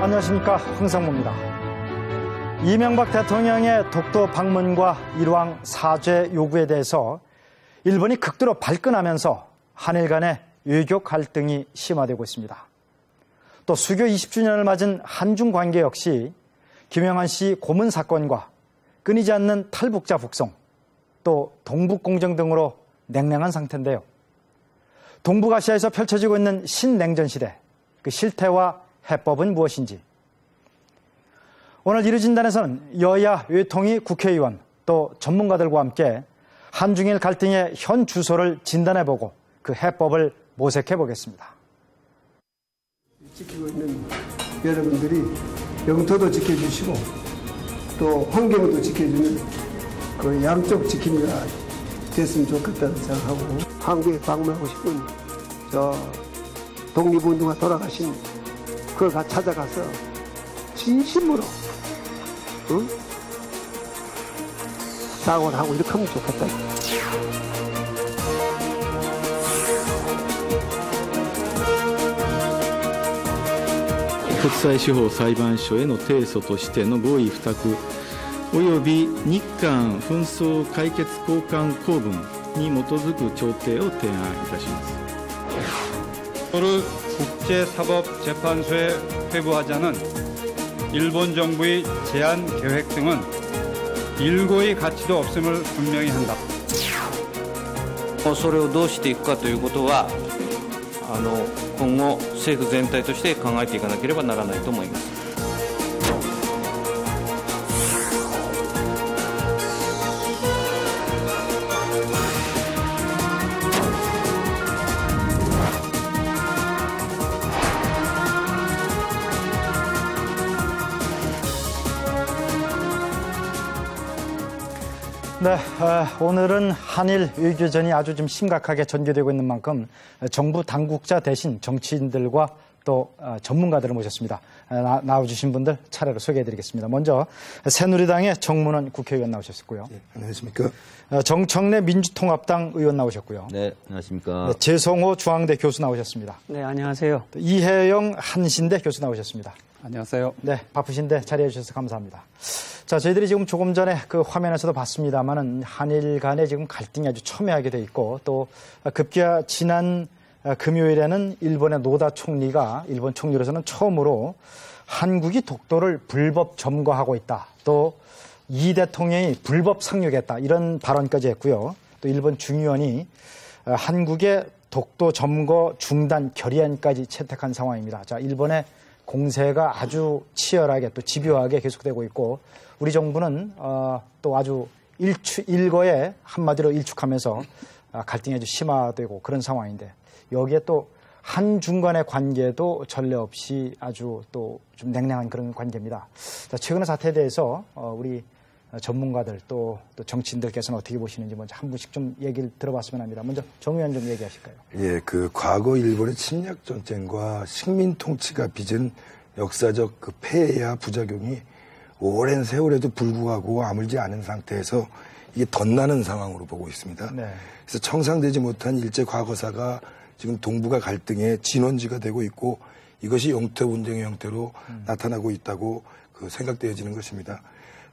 안녕하십니까, 황상무입니다. 이명박 대통령의 독도 방문과 일왕 사죄 요구에 대해서 일본이 극도로 발끈하면서 한일 간의 외교 갈등이 심화되고 있습니다. 또 수교 20주년을 맞은 한중 관계 역시 김영한 씨 고문 사건과 끊이지 않는 탈북자 북송, 또 동북공정 등으로 냉랭한 상태인데요. 동북아시아에서 펼쳐지고 있는 신냉전 시대, 그 실태와 해법은 무엇인지, 오늘 이루진단에서는 여야 외통위 국회의원 또 전문가들과 함께 한중일 갈등의 현 주소를 진단해보고 그 해법을 모색해보겠습니다. 지키고 있는 여러분들이 영토도 지켜주시고 또 환경도 지켜주는 그 양쪽 지킴이가 됐으면 좋겠다는 생각하고, 한국에 방문하고 싶은 저 독립운동가 돌아가신 그걸 찾아가서 진심으로 사과를 하고 이렇게 하면 좋겠다. 国際司法裁判所への提訴としての合意付託および日韓紛争解決交換公文に基づく調停を提案いたします。 국제사법재판소에 회부하자는 일본 정부의 제한 계획 등은 일고의 가치도 없음을 분명히 한다. それをどうしていくかということは今後政府全体として考えていかなければならないと思います。 네, 오늘은 한일 외교전이 아주 좀 심각하게 전개되고 있는 만큼 정부 당국자 대신 정치인들과 또 전문가들을 모셨습니다. 나와주신 분들 차례로 소개해드리겠습니다. 먼저 새누리당의 정문원 국회의원 나오셨고요. 네, 안녕하십니까. 정청래 민주통합당 의원 나오셨고요. 네, 안녕하십니까. 네, 재성호 중앙대 교수 나오셨습니다. 네, 안녕하세요. 이혜영 한신대 교수 나오셨습니다. 안녕하세요. 네, 바쁘신데 자리해 주셔서 감사합니다. 자, 저희들이 지금 조금 전에 그 화면에서도 봤습니다만은 한일 간에 지금 갈등이 아주 첨예하게 돼 있고, 또 급기야 지난 금요일에는 일본의 노다 총리가 일본 총리로서는 처음으로 한국이 독도를 불법 점거하고 있다, 또 이 대통령이 불법 상륙했다, 이런 발언까지 했고요. 또 일본 중의원이 한국의 독도 점거 중단 결의안까지 채택한 상황입니다. 자, 일본의 공세가 아주 치열하게 또 집요하게 계속되고 있고, 우리 정부는 또 아주 일거에 한마디로 일축하면서 갈등이 아주 심화되고 그런 상황인데, 여기에 또 한중 간의 관계도 전례 없이 아주 또 좀 냉랭한 그런 관계입니다. 자, 최근의 사태에 대해서 우리 전문가들 또 정치인들께서는 어떻게 보시는지 먼저 한 분씩 좀 얘기를 들어봤으면 합니다. 먼저 정 의원 좀 얘기하실까요? 예, 그 과거 일본의 침략 전쟁과 식민 통치가 빚은 역사적 그 폐해와 부작용이 오랜 세월에도 불구하고 아물지 않은 상태에서 이게 덧나는 상황으로 보고 있습니다. 네. 그래서 청산되지 못한 일제 과거사가 지금 동북아 갈등의 진원지가 되고 있고, 이것이 영토 분쟁의 형태로 나타나고 있다고 그 생각되어지는 것입니다.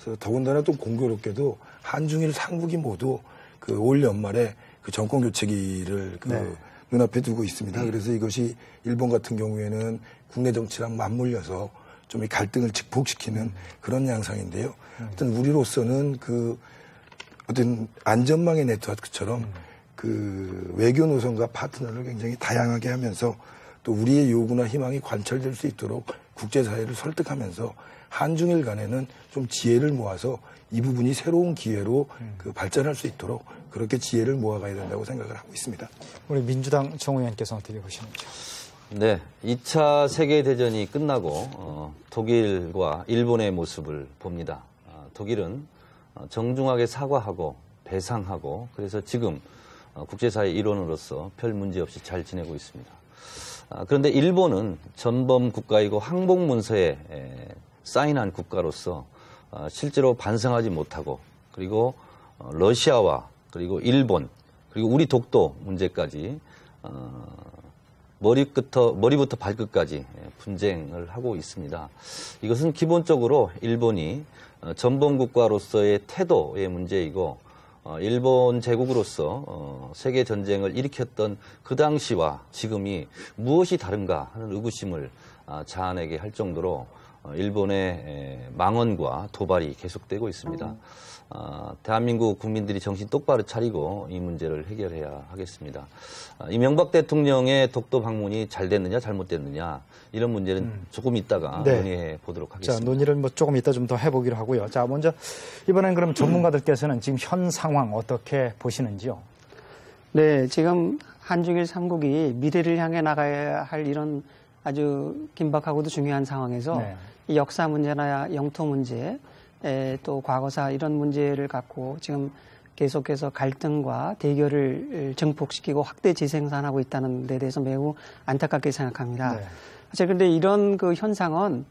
그래서 더군다나 또 공교롭게도 한중일 상국이 모두 그 올 연말에 그 정권 교체기를 그 눈앞에 두고 있습니다. 그래서 이것이 일본 같은 경우에는 국내 정치랑 맞물려서 좀 이 갈등을 증폭시키는 그런 양상인데요. 어떤 우리로서는 그 어떤 안전망의 네트워크처럼 그 외교 노선과 파트너를 굉장히 다양하게 하면서 또 우리의 요구나 희망이 관철될 수 있도록 국제사회를 설득하면서 한중일 간에는 좀 지혜를 모아서 이 부분이 새로운 기회로 그 발전할 수 있도록 그렇게 지혜를 모아가야 된다고 생각을 하고 있습니다. 우리 민주당 정 의원께서 어떻게 보시는지요? 네, 2차 세계대전이 끝나고 독일과 일본의 모습을 봅니다. 독일은 정중하게 사과하고 배상하고, 그래서 지금 국제사회 일원으로서 별 문제 없이 잘 지내고 있습니다. 그런데 일본은 전범 국가이고 항복문서에 사인한 국가로서 실제로 반성하지 못하고, 그리고 러시아와 그리고 일본 그리고 우리 독도 문제까지 머리부터 발끝까지 분쟁을 하고 있습니다. 이것은 기본적으로 일본이 전범국가로서의 태도의 문제이고 일본 제국으로서 세계 전쟁을 일으켰던 그 당시와 지금이 무엇이 다른가 하는 의구심을 자아내게 할 정도로 일본의 망언과 도발이 계속되고 있습니다. 대한민국 국민들이 정신 똑바로 차리고 이 문제를 해결해야 하겠습니다. 이명박 대통령의 독도 방문이 잘 됐느냐 잘못됐느냐 이런 문제는 조금 있다가 네. 논의해 보도록 하겠습니다. 자, 논의를 뭐 조금 이따 좀 더 해보기로 하고요. 자, 먼저 이번엔 그럼 전문가들께서는 지금 현 상황 어떻게 보시는지요? 네, 지금 한중일 3국이 미래를 향해 나가야 할 이런 아주 긴박하고도 중요한 상황에서 네. 이 역사 문제나 영토 문제, 또 과거사 이런 문제를 갖고 지금 계속해서 갈등과 대결을 증폭시키고 확대 재생산하고 있다는 데 대해서 매우 안타깝게 생각합니다. 네. 사실 근데 이런 그 현상은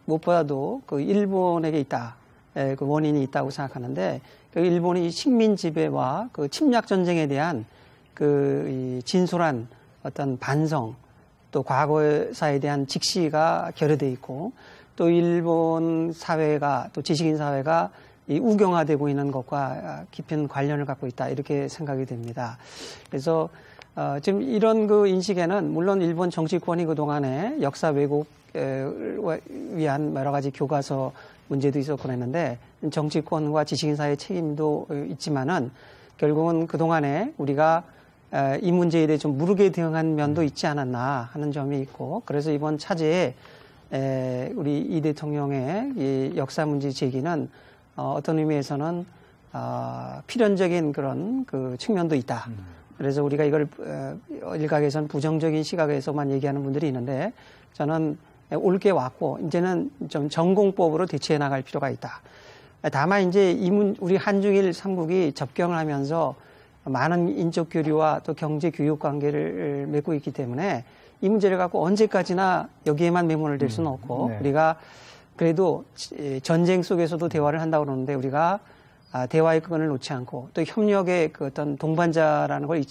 무엇보다도 그 일본에게 있다. 그 원인이 있다고 생각하는데 그 일본이 식민 지배와 그 침략 전쟁에 대한 그 진솔한 어떤 반성 또 과거사에 대한 직시가 결여돼 있고 또 일본 사회가 또 지식인 사회가 이 우경화되고 있는 것과 깊은 관련을 갖고 있다 이렇게 생각이 됩니다. 그래서 지금 이런 그 인식에는 물론 일본 정치권이 그동안에 역사 왜곡을 위한 여러 가지 교과서 문제도 있었고 그랬는데 정치권과 지식인 사회의 책임도 있지만은 결국은 그동안에 우리가 이 문제에 대해 좀 무르게 대응한 면도 있지 않았나 하는 점이 있고 그래서 이번 차제에 우리 이 대통령의 이 역사 문제 제기는 어떤 의미에서는 필연적인 그런 그 측면도 있다. 그래서 우리가 이걸 일각에서는 부정적인 시각에서만 얘기하는 분들이 있는데 저는 올 게 왔고 이제는 좀 전공법으로 대처해 나갈 필요가 있다. 다만 이제 우리 한중일 3국이 접경을 하면서 많은 인적 교류와 또 경제 교육 관계를 맺고 있기 때문에 이 문제를 갖고 언제까지나 여기에만 매몰을 될 수는 없고 네. 우리가 그래도 전쟁 속에서도 대화를 한다고 그러는데 우리가 대화의 끈을 놓지 않고 또 협력의 그 어떤 동반자라는 걸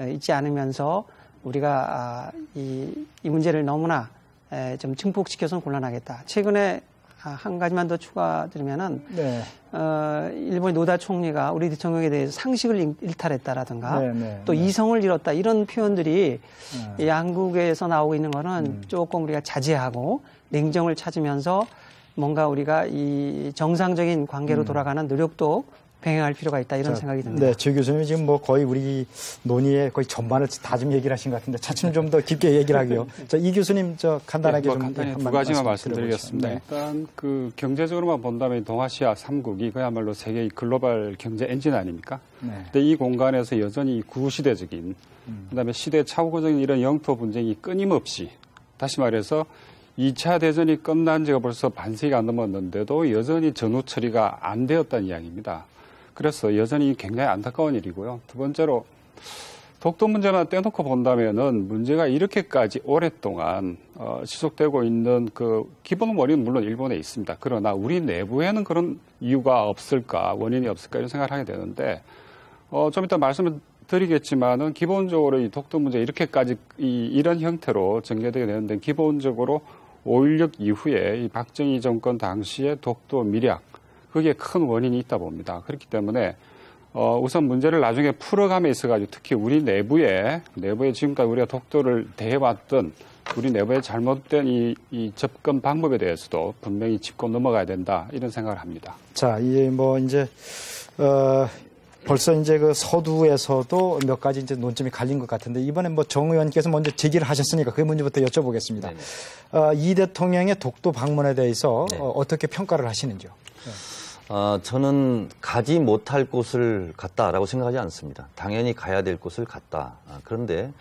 잊지 않으면서 우리가 이 문제를 너무나 좀 증폭시켜서는 곤란하겠다. 최근에 한 가지만 더 추가드리면은 네. 일본의 노다 총리가 우리 대통령에 대해서 상식을 일탈했다라든가 네, 네, 또 네. 이성을 잃었다 이런 표현들이 양국에서 나오고 있는 거는 조금 우리가 자제하고 냉정을 찾으면서 뭔가 우리가 이 정상적인 관계로 돌아가는 노력도 병행할 필요가 있다 이런 생각이 듭니다. 네, 조 교수님이 지금 뭐 거의 우리 논의의 거의 전반을 다 좀 얘기를 하신 것 같은데 차츰 좀 더 깊게 얘기를 하고요. 자, 이 교수님 저 간단하게 좀 간단히 두 한번 가지만 말씀 말씀드리겠습니다. 네. 일단 그 경제적으로만 본다면 동아시아 3국이 그야말로 세계의 글로벌 경제 엔진 아닙니까? 네. 근데 이 공간에서 여전히 구시대적인 그다음에 시대 차후적인 이런 영토 분쟁이 끊임없이 다시 말해서 2차 대전이 끝난 지가 벌써 반세기가 안 넘었는데도 여전히 전후 처리가 안 되었다는 이야기입니다. 그래서 여전히 굉장히 안타까운 일이고요. 두 번째로 독도 문제만 떼놓고 본다면은 문제가 이렇게까지 오랫동안 지속되고 있는 그 기본 원인은 물론 일본에 있습니다. 그러나 우리 내부에는 그런 이유가 없을까, 원인이 없을까 이런 생각을 하게 되는데 좀 이따 말씀을 드리겠지만은 기본적으로 이 독도 문제 이렇게까지 이런 형태로 전개되게 되는데 기본적으로 5.16 이후에 이 박정희 정권 당시의 독도 밀약 그게 큰 원인이 있다 봅니다. 그렇기 때문에 우선 문제를 나중에 풀어감에 있어가지고 특히 우리 내부에 지금까지 우리가 독도를 대해왔던 우리 내부의 잘못된 이 접근 방법에 대해서도 분명히 짚고 넘어가야 된다 이런 생각을 합니다. 자, 이제 뭐 이제 벌써 이제 그 서두에서도 몇 가지 이제 논점이 갈린 것 같은데 이번엔 뭐 정 의원께서 먼저 제기를 하셨으니까 그 문제부터 여쭤보겠습니다. 이 대통령의 독도 방문에 대해서 네. 어떻게 평가를 하시는지요? 저는 가지 못할 곳을 갔다라고 생각하지 않습니다. 당연히 가야 될 곳을 갔다. 그런데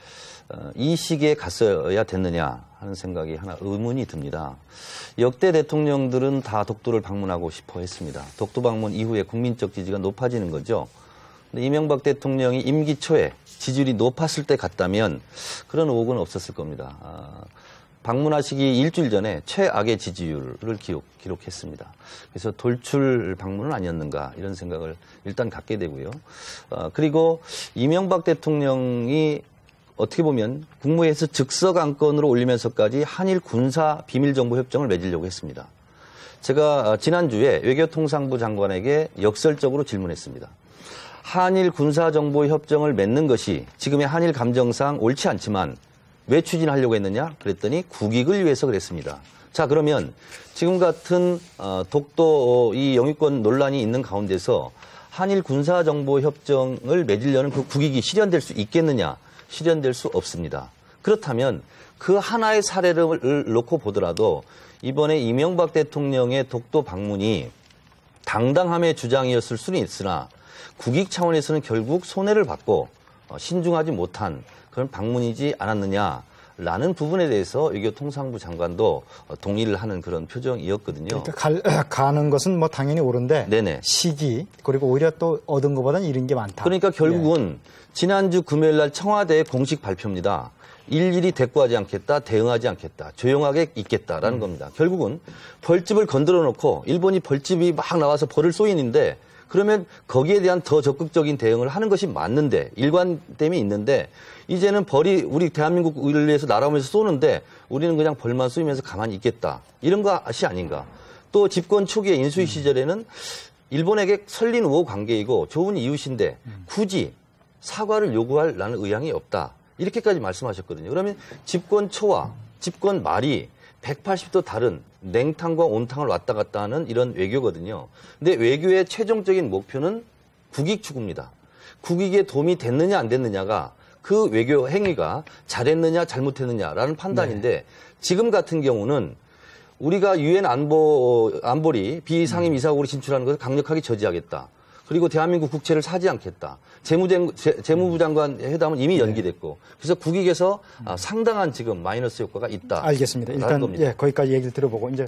이 시기에 갔어야 됐느냐 하는 생각이 하나 의문이 듭니다. 역대 대통령들은 다 독도를 방문하고 싶어 했습니다. 독도 방문 이후에 국민적 지지가 높아지는 거죠. 근데 이명박 대통령이 임기 초에 지지율이 높았을 때 갔다면 그런 의혹은 없었을 겁니다. 방문하시기 일주일 전에 최악의 지지율을 기록했습니다. 그래서 돌출 방문은 아니었는가 이런 생각을 일단 갖게 되고요. 그리고 이명박 대통령이 어떻게 보면 국무회의에서 즉석 안건으로 올리면서까지 한일 군사 비밀정보협정을 맺으려고 했습니다. 제가 지난주에 외교통상부 장관에게 역설적으로 질문했습니다. 한일 군사정보협정을 맺는 것이 지금의 한일 감정상 옳지 않지만 왜 추진하려고 했느냐? 그랬더니 국익을 위해서 그랬습니다. 자, 그러면 지금 같은 독도 이 영유권 논란이 있는 가운데서 한일 군사정보협정을 맺으려는 그 국익이 실현될 수 있겠느냐? 실현될 수 없습니다. 그렇다면 그 하나의 사례를 놓고 보더라도 이번에 이명박 대통령의 독도 방문이 당당함의 주장이었을 수는 있으나 국익 차원에서는 결국 손해를 받고 신중하지 못한 그런 방문이지 않았느냐라는 부분에 대해서 외교통상부 장관도 동의를 하는 그런 표정이었거든요. 그러니까 가는 것은 뭐 당연히 옳은데 네네. 시기 그리고 오히려 또 얻은 것보다는 잃은 게 많다. 그러니까 결국은 지난주 금요일 날 청와대의 공식 발표입니다. 일일이 대꾸하지 않겠다, 대응하지 않겠다, 조용하게 있겠다라는 겁니다. 결국은 벌집을 건드려 놓고 일본이 벌집이 막 나와서 벌을 쏘이는데 그러면 거기에 대한 더 적극적인 대응을 하는 것이 맞는데 일관됨이 있는데 이제는 벌이 우리 대한민국을 위해서 날아오면서 쏘는데 우리는 그냥 벌만 쏘이면서 가만히 있겠다. 이런 것이 아닌가. 또 집권 초기의 인수위 시절에는 일본에게 설린 우호 관계이고 좋은 이웃인데 굳이 사과를 요구할 나는 의향이 없다. 이렇게까지 말씀하셨거든요. 그러면 집권 초와 집권 말이 180도 다른 냉탕과 온탕을 왔다 갔다 하는 이런 외교거든요. 근데 외교의 최종적인 목표는 국익 추구입니다. 국익에 도움이 됐느냐 안 됐느냐가 그 외교 행위가 잘했느냐 잘못했느냐라는 판단인데 지금 같은 경우는 우리가 유엔 안보리 비상임 이사국으로 진출하는 것을 강력하게 저지하겠다. 그리고 대한민국 국채를 사지 않겠다. 재무부 장관 회담은 이미 연기됐고 그래서 국익에서 상당한 지금 마이너스 효과가 있다. 알겠습니다. 일단 거기까지 얘기를 들어보고 이제